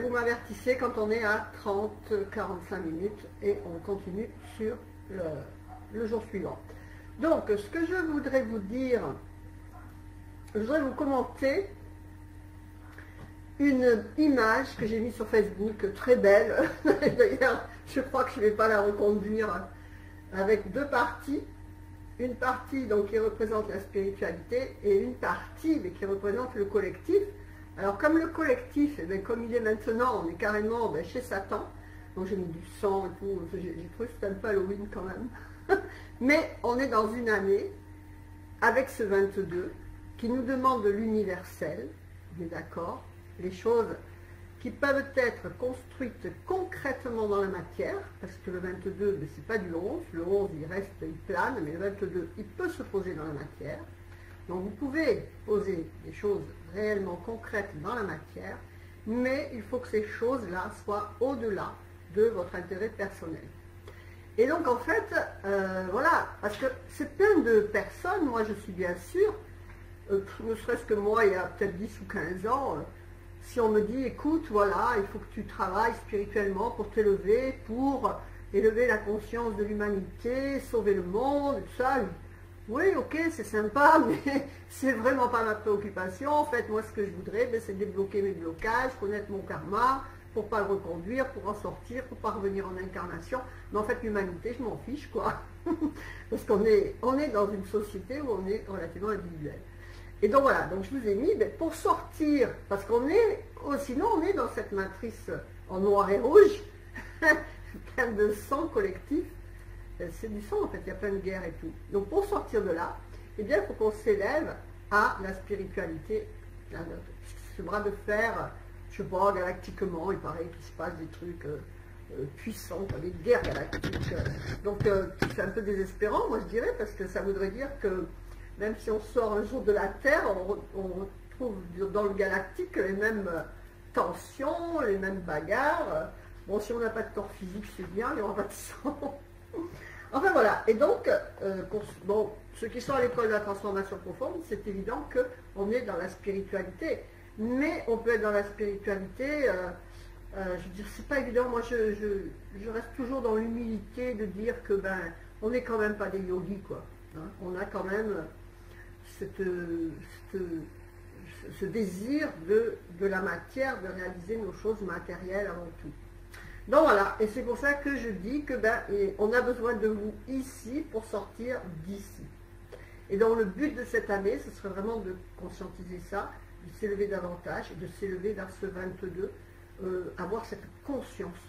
vous m'avertissez quand on est à 30-45 minutes et on continue sur le jour suivant. Donc, ce que je voudrais vous dire, je voudrais vous commenter une image que j'ai mise sur Facebook, très belle. D'ailleurs, je crois que je ne vais pas la reconduire, avec deux parties. Une partie donc, qui représente la spiritualité et une partie mais, qui représente le collectif. Alors comme le collectif, eh bien, comme il est maintenant, on est carrément chez Satan. Donc j'ai mis du sang et tout, j'ai trouvé que c'était un peu Halloween quand même. Mais on est dans une année, avec ce 22, qui nous demande l'universel, on est d'accord, les choses qui peuvent être construites concrètement dans la matière, parce que le 22, ce n'est pas du 11, le 11 il reste, il plane, mais le 22, il peut se poser dans la matière. Donc vous pouvez poser des choses réellement concrètes dans la matière, mais il faut que ces choses-là soient au-delà de votre intérêt personnel. Et donc en fait, voilà, parce que c'est plein de personnes, moi je suis bien sûre, ne serait-ce que moi il y a peut-être 10 ou 15 ans, si on me dit, écoute, voilà, il faut que tu travailles spirituellement pour t'élever, pour élever la conscience de l'humanité, sauver le monde, tout ça. Oui, ok, c'est sympa, mais c'est vraiment pas ma préoccupation. En fait, moi, ce que je voudrais, c'est débloquer mes blocages, connaître mon karma, pour pas le reconduire, pour en sortir, pour pas revenir en incarnation. Mais en fait, l'humanité, je m'en fiche, quoi. Parce qu'on est dans une société où on est relativement individuel. Et donc voilà, donc je vous ai mis, pour sortir, parce qu'on est, sinon on est dans cette matrice en noir et rouge, plein de sang collectif, c'est du sang en fait, il y a plein de guerres et tout. Donc pour sortir de là, eh bien il faut qu'on s'élève à la spiritualité, ce bras de fer, je sais pas, galactiquement, il paraît qu'il se passe des trucs puissants, des guerres galactiques. Donc c'est un peu désespérant, moi je dirais, parce que ça voudrait dire que même si on sort un jour de la Terre, on retrouve dans le galactique les mêmes tensions, les mêmes bagarres. Bon, si on n'a pas de corps physique, c'est bien, il n'y aura pas de sang. Enfin voilà, et donc, bon, ceux qui sont à l'école de la transformation profonde, c'est évident qu'on est dans la spiritualité. Mais on peut être dans la spiritualité, je veux dire, c'est pas évident. Moi, je reste toujours dans l'humilité de dire que, on n'est quand même pas des yogis, quoi. Hein, on a quand même ce désir de la matière, de réaliser nos choses matérielles avant tout. Donc voilà, et c'est pour ça que je dis que on a besoin de vous ici pour sortir d'ici. Et donc le but de cette année, ce serait vraiment de conscientiser ça, de s'élever davantage, de s'élever vers ce 22, avoir cette conscience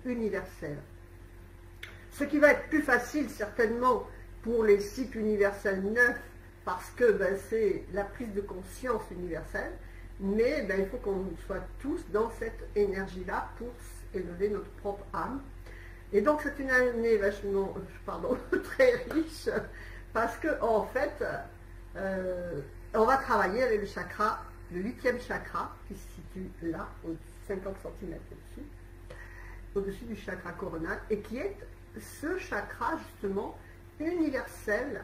universelle. Ce qui va être plus facile certainement pour les cycles universels neufs, parce que c'est la prise de conscience universelle, mais il faut qu'on soit tous dans cette énergie-là pour élever notre propre âme. Et donc c'est une année vachement, très riche, parce que en fait, on va travailler avec le chakra, le 8e chakra, qui se situe là, au 50 cm au-dessus du chakra coronal, et qui est ce chakra justement universel,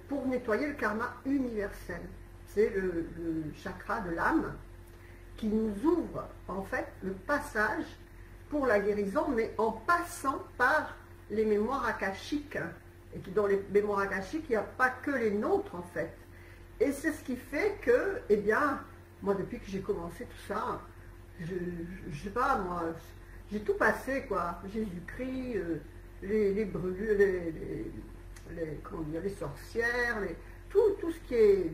pour nettoyer le karma universel. C'est le chakra de l'âme qui nous ouvre en fait le passage pour la guérison, mais en passant par les mémoires akashiques. Et dans les mémoires akashiques, il n'y a pas que les nôtres en fait. Et c'est ce qui fait que, eh bien, moi depuis que j'ai commencé tout ça, je sais pas, moi, j'ai tout passé, quoi. Jésus-Christ, les brûlures, les sorcières, tout ce qui est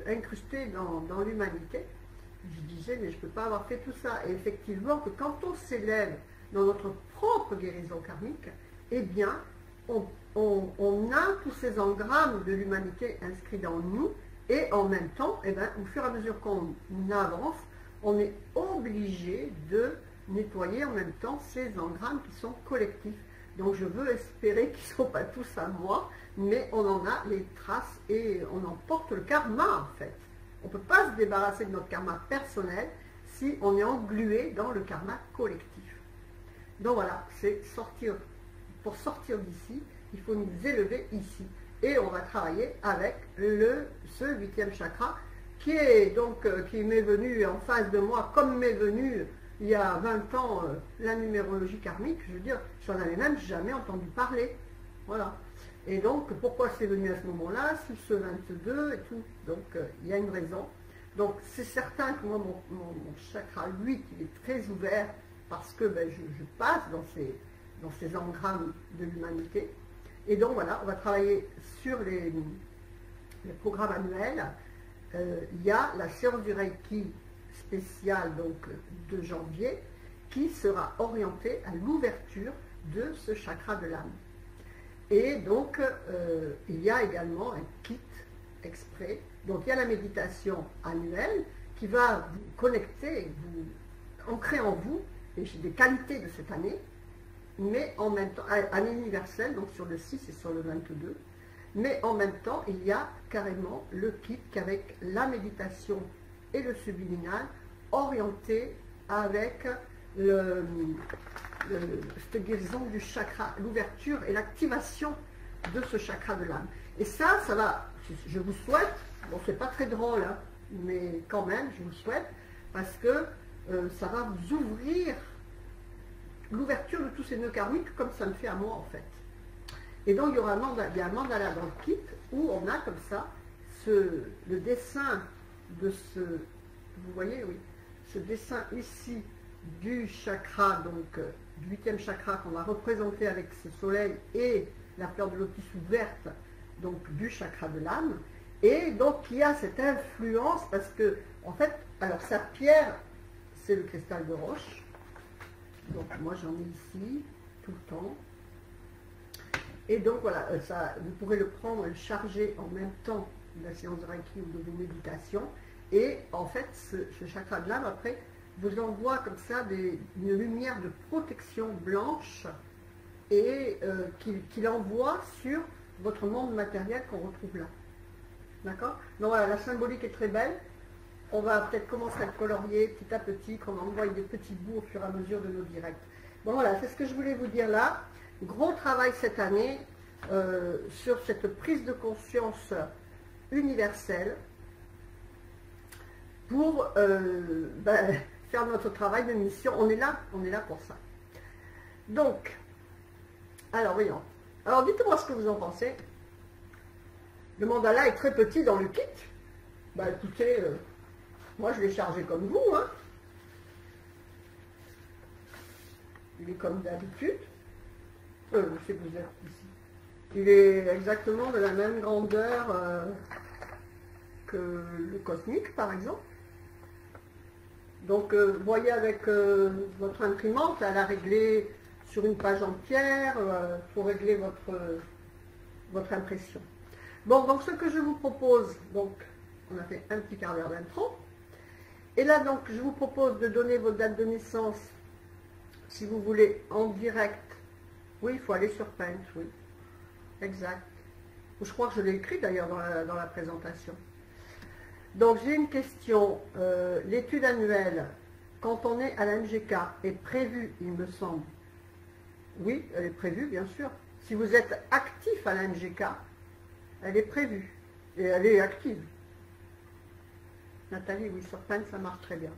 incrusté dans l'humanité. Je disais, mais je ne peux pas avoir fait tout ça. Et effectivement, que quand on s'élève dans notre propre guérison karmique, eh bien, on a tous ces engrammes de l'humanité inscrits dans nous, et en même temps, eh bien, au fur et à mesure qu'on avance, on est obligé de nettoyer en même temps ces engrammes qui sont collectifs. Donc je veux espérer qu'ils ne sont pas tous à moi, mais on en a les traces et on en porte le karma en fait. On ne peut pas se débarrasser de notre karma personnel si on est englué dans le karma collectif. Donc voilà, c'est sortir. Pour sortir d'ici, il faut nous élever ici. Et on va travailler avec ce 8e chakra qui est donc qui m'est venu en face de moi, comme m'est venu il y a 20 ans, la numérologie karmique, je veux dire, j'en avais même jamais entendu parler. Voilà. Et donc, pourquoi c'est venu à ce moment-là, sous ce 22 et tout. Donc, il y a une raison. Donc, c'est certain que moi, mon chakra, lui, il est très ouvert parce que ben, je passe dans ces engrammes de l'humanité. Et donc, voilà, on va travailler sur les programmes annuels. Il y a la séance du Reiki spéciale donc, de janvier qui sera orientée à l'ouverture de ce chakra de l'âme. Et donc, il y a également un kit exprès. Donc, il y a la méditation annuelle qui va vous connecter, vous ancrer en vous des qualités de cette année, mais en même temps, année universelle, donc sur le 6 et sur le 22, mais en même temps, il y a carrément le kit avec la méditation et le subliminal orienté avec cette guérison du chakra, l'ouverture et l'activation de ce chakra de l'âme. Et ça va, je vous souhaite, bon c'est pas très drôle, hein, mais quand même, je vous souhaite, parce que ça va vous ouvrir l'ouverture de tous ces nœuds karmiques, comme ça me fait à moi en fait. Et donc il y aura un mandala dans le kit, où on a comme ça, le dessin de ce, vous voyez, oui, ce dessin ici, du chakra, donc du 8e chakra qu'on va représenter avec ce soleil et la fleur de lotus ouverte, donc du chakra de l'âme. Et donc il y a cette influence parce que, en fait, alors sa pierre, c'est le cristal de roche. Donc moi j'en ai ici tout le temps. Et donc voilà, ça, vous pourrez le prendre et le charger en même temps de la séance de Reiki ou de vos méditations. Et en fait, ce chakra de l'âme, après, vous envoie comme ça une lumière de protection blanche et qu'il envoie sur votre monde matériel qu'on retrouve là. D'accord? Donc voilà, la symbolique est très belle. On va peut-être commencer à le colorier petit à petit, qu'on envoie des petits bouts au fur et à mesure de nos directs. Bon voilà, c'est ce que je voulais vous dire là. Gros travail cette année sur cette prise de conscience universelle pour faire notre travail de mission. On est là pour ça. Donc, alors voyons. Alors dites-moi ce que vous en pensez. Le mandala est très petit dans le kit. Bah écoutez, moi je l'ai chargé comme vous, hein. Il est comme d'habitude. Je sais que vous êtes ici. Il est exactement de la même grandeur que le cosmique, par exemple. Donc, voyez avec votre imprimante, elle a réglé sur une page entière pour régler votre impression. Bon, donc ce que je vous propose, donc, on a fait un petit quart d'heure d'intro. Et là, donc, je vous propose de donner votre date de naissance, si vous voulez, en direct. Oui, il faut aller sur Paint, oui. Exact. Je crois que je l'ai écrit d'ailleurs dans la présentation. Donc j'ai une question. L'étude annuelle, quand on est à la MGK, est prévue, il me semble. Oui, elle est prévue, bien sûr. Si vous êtes actif à la MGK, elle est prévue. Et elle est active. Nathalie, oui, sur Paint, ça marche très bien.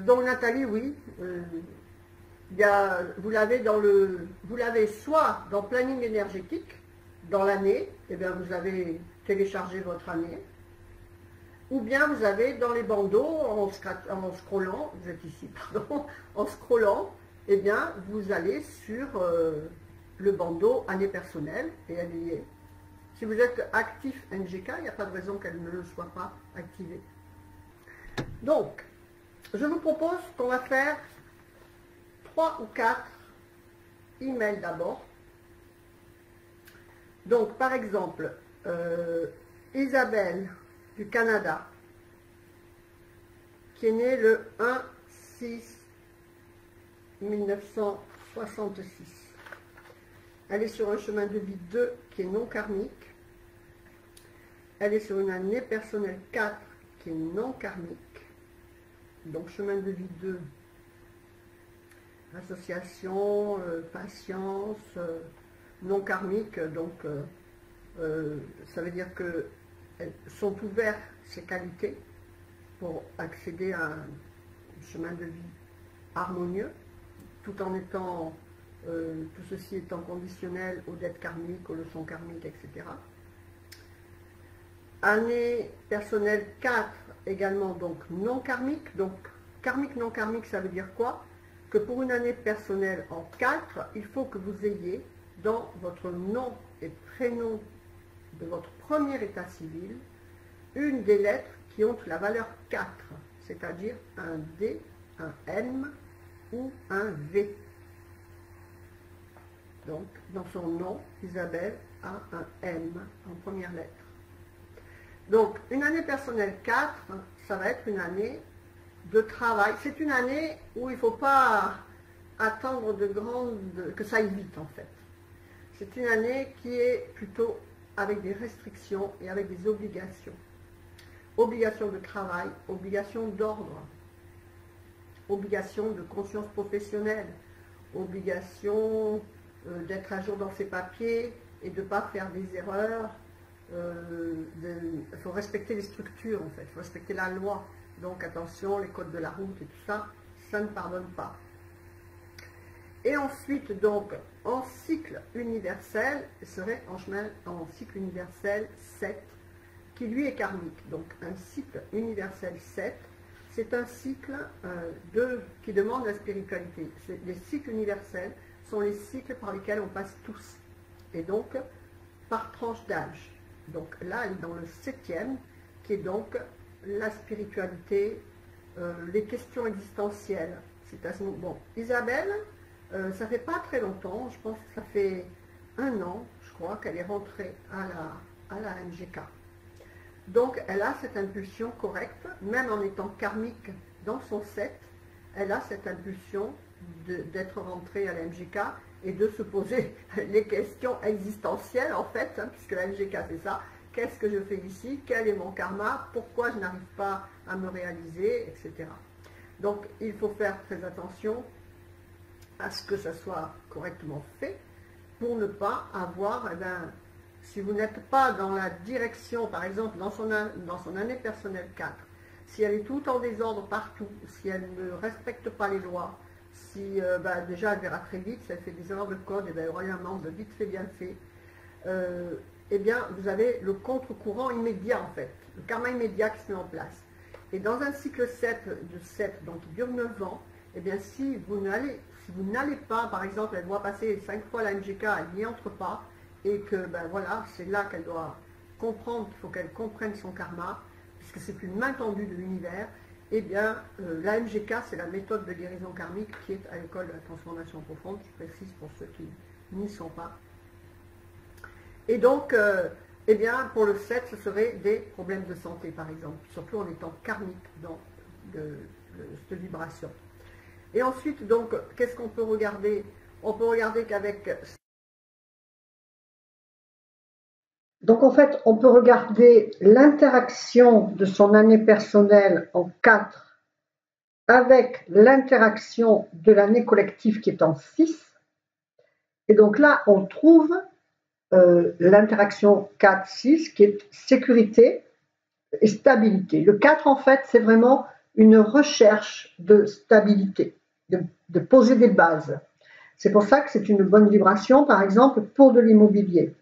Donc Nathalie, oui. Vous l'avez soit dans planning énergétique, dans l'année, et bien vous avez téléchargé votre année, ou bien vous avez dans les bandeaux, en scrollant, vous êtes ici, pardon, en scrollant, et bien vous allez sur le bandeau année personnelle, et elle y est. Si vous êtes actif NGK, il n'y a pas de raison qu'elle ne le soit pas activée. Donc, je vous propose qu'on va faire 3 ou 4 emails d'abord. Donc, par exemple, Isabelle du Canada, qui est née le 1-6-1966. Elle est sur un chemin de vie 2 qui est non karmique. Elle est sur une année personnelle 4 qui est non karmique. Donc, chemin de vie 2. Association, patience, non karmique, donc ça veut dire que sont ouvertes ces qualités pour accéder à chemin de vie harmonieux, tout en étant, tout ceci étant conditionnel aux dettes karmiques, aux leçons karmiques, etc. Année personnelle 4, également donc non karmique. Donc karmique, non karmique, ça veut dire quoi? Que pour une année personnelle en 4, il faut que vous ayez dans votre nom et prénom de votre premier état civil une des lettres qui ont la valeur 4, c'est-à-dire un D, un M ou un V. Donc, dans son nom, Isabelle a un M en première lettre. Donc, une année personnelle 4, ça va être une année de travail. C'est une année où il ne faut pas attendre que ça aille vite, en fait. C'est une année qui est plutôt avec des restrictions et avec des obligations. Obligation de travail, obligation d'ordre, obligation de conscience professionnelle, obligation d'être à jour dans ses papiers et de ne pas faire des erreurs. Il faut respecter les structures, en fait, il faut respecter la loi. Donc attention, les codes de la route et tout ça, ça ne pardonne pas. Et ensuite, donc, en cycle universel, serait en cycle universel 7, qui lui est karmique. Donc un cycle universel 7, c'est un cycle qui demande la spiritualité. Les cycles universels sont les cycles par lesquels on passe tous, et donc par tranche d'âge. Donc là, elle est dans le 7e, qui est donc la spiritualité, les questions existentielles. Bon, Isabelle, ça fait pas très longtemps, je pense que ça fait 1 an, je crois, qu'elle est rentrée à la MGK. Donc elle a cette impulsion correcte, même en étant karmique dans son 7, elle a cette impulsion d'être rentrée à la MGK et de se poser les questions existentielles, en fait, hein, puisque la MGK c'est ça. Qu'est-ce que je fais ici? Quel est mon karma? Pourquoi je n'arrive pas à me réaliser, etc. Donc il faut faire très attention à ce que ça soit correctement fait pour ne pas avoir, eh bien, si vous n'êtes pas dans la direction, par exemple dans son année personnelle 4, si elle est tout en désordre partout, si elle ne respecte pas les lois, si déjà elle verra très vite, si elle fait des erreurs de code, et bien, il y aura eu un manque de vite fait bien fait, eh bien vous avez le contre-courant immédiat en fait, le karma immédiat qui se met en place. Et dans un cycle 7 de 7, donc qui dure 9 ans, eh bien si vous n'allez pas, par exemple, elle doit passer 5 fois la MGK, elle n'y entre pas, et que voilà, c'est là qu'elle doit comprendre qu'il faut qu'elle comprenne son karma, puisque c'est une main tendue de l'univers, eh bien la MGK, c'est la méthode de guérison karmique qui est à l'école de la transformation profonde, je précise pour ceux qui n'y sont pas. Et donc, eh bien, pour le 7, ce serait des problèmes de santé, par exemple, surtout en étant karmique dans cette vibration. Et ensuite, donc, qu'est-ce qu'on peut regarder? On peut regarder qu'avec... Donc, en fait, on peut regarder l'interaction de son année personnelle en 4 avec l'interaction de l'année collective qui est en 6. Et donc là, on trouve l'interaction 4-6 qui est sécurité et stabilité. Le 4, en fait, c'est vraiment une recherche de stabilité, de poser des bases. C'est pour ça que c'est une bonne vibration, par exemple, pour de l'immobilier.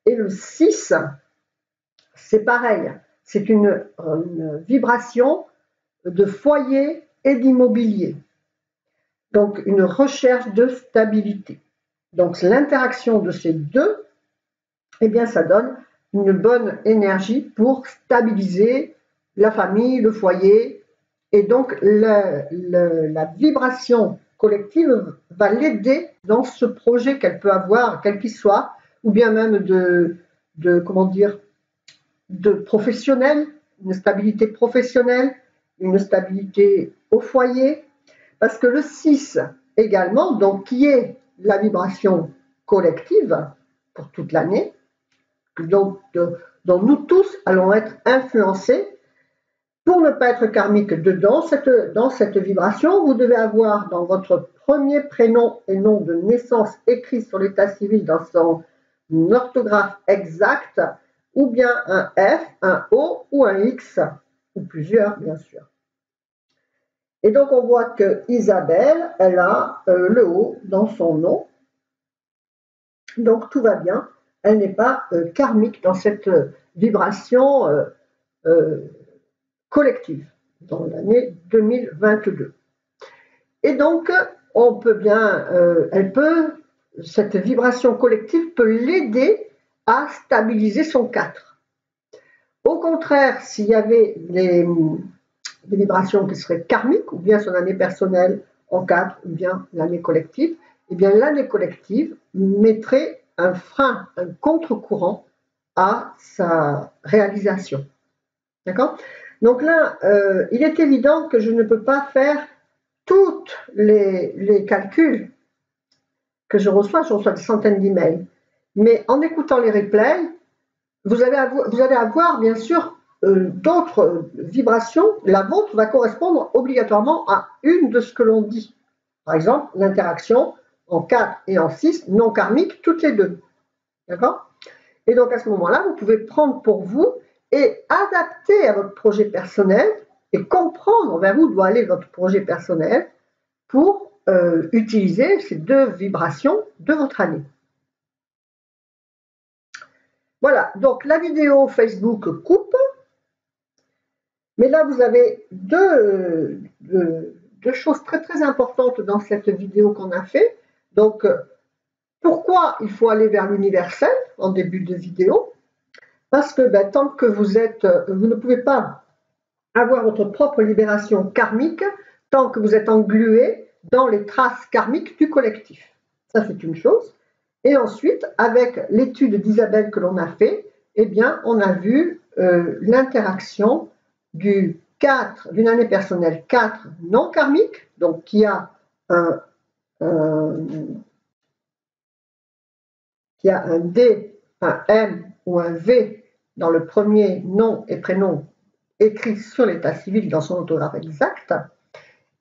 Et le 6, c'est pareil, c'est une vibration de foyer et d'immobilier. Donc, une recherche de stabilité. Donc, l'interaction de ces deux, eh bien, ça donne une bonne énergie pour stabiliser la famille, le foyer. Et donc, la vibration collective va l'aider dans ce projet qu'elle peut avoir, quel qu'il soit, ou bien même comment dire, de professionnel, une stabilité professionnelle, une stabilité au foyer, parce que le 6 également, donc qui est la vibration collective pour toute l'année, dont nous tous allons être influencés. Pour ne pas être karmique dans cette vibration, vous devez avoir dans votre premier prénom et nom de naissance écrit sur l'état civil dans son orthographe exacte, ou bien un F, un O ou un X, ou plusieurs bien sûr. Et donc on voit que Isabelle, elle a le O dans son nom. Donc tout va bien. Elle n'est pas karmique dans cette vibration collective dans l'année 2022. Et donc on peut bien, cette vibration collective peut l'aider à stabiliser son 4. Au contraire, s'il y avait des vibrations qui seraient karmiques, ou bien son année personnelle en 4, ou bien l'année collective, eh bien l'année collective mettrait un frein, un contre-courant à sa réalisation. D'accord? Donc là, il est évident que je ne peux pas faire tous les calculs que je reçois des centaines d'emails. Mais en écoutant les replays, vous allez avoir bien sûr d'autres vibrations. La vôtre va correspondre obligatoirement à une de ce que l'on dit. Par exemple, l'interaction en 4 et en 6, non karmique, toutes les deux. D'accord? Et donc à ce moment-là, vous pouvez prendre pour vous et adapter à votre projet personnel et comprendre vers où doit aller votre projet personnel pour utiliser ces deux vibrations de votre année. Voilà, donc la vidéo Facebook coupe, mais là vous avez deux choses très très importantes dans cette vidéo qu'on a fait. Donc, pourquoi il faut aller vers l'universel en début de vidéo? Parce que tant que vous ne pouvez pas avoir votre propre libération karmique tant que vous êtes englué dans les traces karmiques du collectif. Ça, c'est une chose. Et ensuite, avec l'étude d'Isabelle que l'on a fait, eh bien, on a vu l'interaction d'une année personnelle 4 non karmique, donc qui a un D, un M ou un V dans le premier nom et prénom écrit sur l'état civil dans son orthographe exact,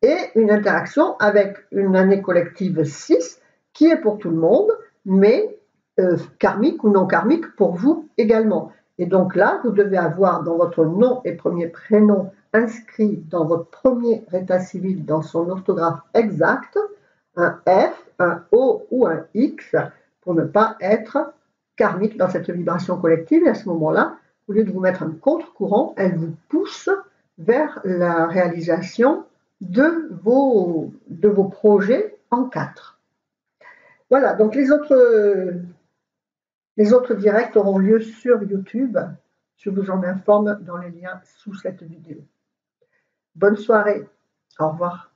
et une interaction avec une année collective 6 qui est pour tout le monde, mais karmique ou non karmique pour vous également. Et donc là, vous devez avoir dans votre nom et premier prénom inscrit dans votre premier état civil dans son orthographe exact, un F, un O ou un X pour ne pas être karmique dans cette vibration collective. Et à ce moment-là, au lieu de vous mettre un contre-courant, elle vous pousse vers la réalisation de vos projets en 4. Voilà, donc les autres directs auront lieu sur YouTube. Je vous en informe dans les liens sous cette vidéo. Bonne soirée. Au revoir.